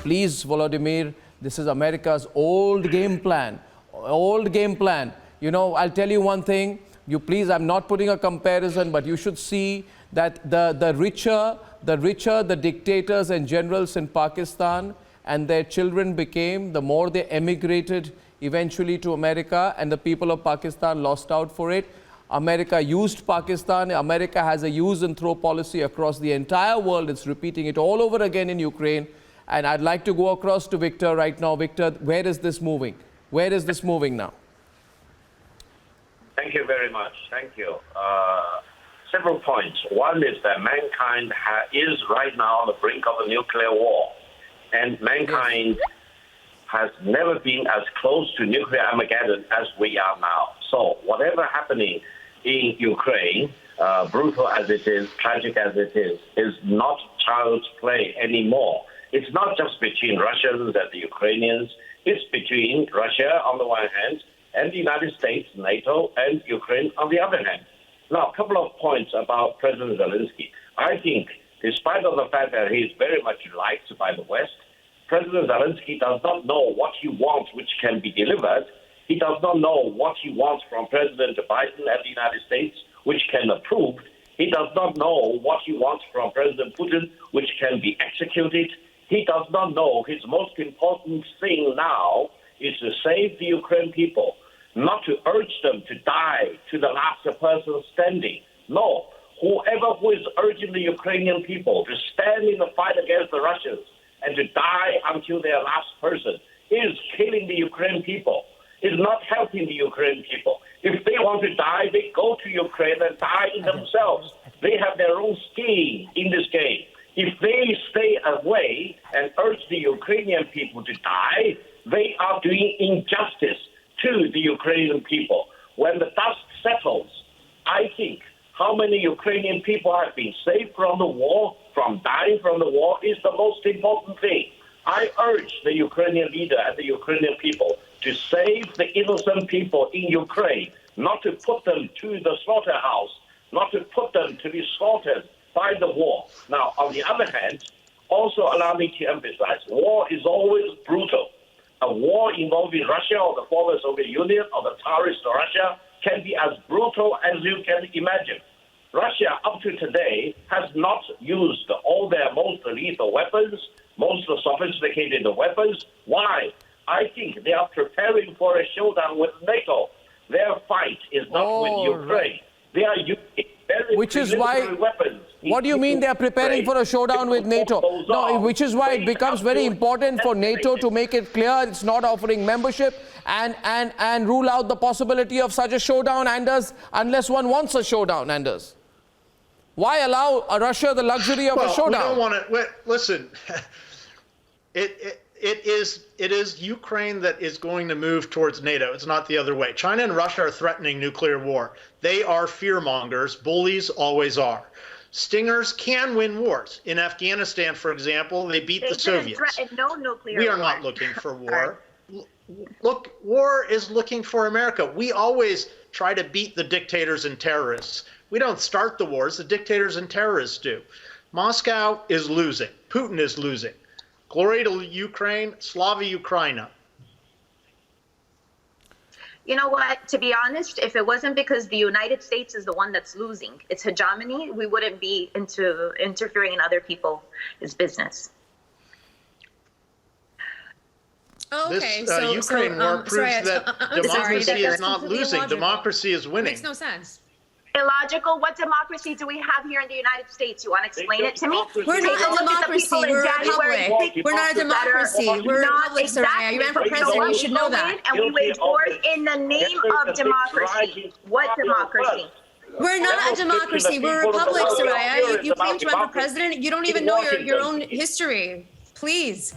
please, Volodymyr, this is America's old game plan. Old game plan. You know, I'll tell you one thing. You please, I'm not putting a comparison, but you should see that the richer the dictators and generals in Pakistan and their children became, the more they emigrated eventually to America, and the people of Pakistan lost out for it. America used Pakistan. America has a use and throw policy across the entire world. It's repeating it all over again in Ukraine. And I'd like to go across to Victor right now. Victor, where is this moving? Where is this moving now? Thank you very much. Thank you. Several points. One is that mankind is right now on the brink of a nuclear war. And mankind has never been as close to nuclear Armageddon as we are now. So whatever happening in Ukraine, brutal as it is, tragic as it is not child's play anymore. It's not just between Russians and the Ukrainians. It's between Russia on the one hand and the United States, NATO, and Ukraine on the other hand. Now, a couple of points about President Zelensky. I think, despite of the fact that he is very much liked by the West, President Zelensky does not know what he wants which can be delivered. He does not know what he wants from President Biden and the United States which can be approved. He does not know what he wants from President Putin which can be executed. He does not know his most important thing now is to save the Ukrainian people, not to urge them to die to the last person standing. No, whoever who is urging the Ukrainian people to stand in the fight against the Russians and to die until their last person is killing the Ukrainian people, is not helping the Ukrainian people. If they want to die, they go to Ukraine and die in themselves. They have their own skin in this game. If they stay away and urge the Ukrainian people to die, they are doing injustice to the Ukrainian people. When the dust settles, I think how many Ukrainian people have been saved from the war, from dying from the war, is the most important thing. I urge the Ukrainian leader and the Ukrainian people to save the innocent people in Ukraine, not to put them to the slaughterhouse, not to put them to be slaughtered by the war. Now, on the other hand, also allow me to emphasize, war is always brutal. A war involving Russia or the former Soviet Union or the Tsarist Russia can be as brutal as you can imagine. Russia, up to today, has not used all their most lethal weapons, most sophisticated weapons. Why? I think they are preparing for a showdown with NATO. Their fight is not with Ukraine. Right. They are using very preliminary weapons. What do you mean they are preparing for a showdown with NATO? No, which is why it becomes very important for NATO to make it clear it's not offering membership and rule out the possibility of such a showdown, Anders, unless one wants a showdown, Anders. Why allow Russia the luxury of a showdown? We don't want to, listen, it is Ukraine that is going to move towards NATO. It's not the other way. China and Russia are threatening nuclear war. They are fear-mongers. Bullies always are. Stingers can win wars. In Afghanistan, for example, they beat the Soviets. No nuclear we are not looking for war. Look, war is looking for America. We always try to beat the dictators and terrorists. We don't start the wars. The dictators and terrorists do. Moscow is losing. Putin is losing. Glory to Ukraine, Slava Ukraina. You know what? To be honest, if it wasn't because the United States is the one that's losing its hegemony, we wouldn't be interfering in other people's business. Okay, this Ukraine war proves that democracy is not losing. Illogical. Democracy is winning. Makes no sense. Illogical? What democracy do we have here in the United States? You want to explain it to me? We're not a democracy. We're a republic. We're not a democracy. We're a republic, Soraya. You ran for president. You should know that. And we wage wars in the name of democracy. What democracy? We're not a democracy. We're a republic, Soraya. You claim to run for president. You don't even know your own history. Please.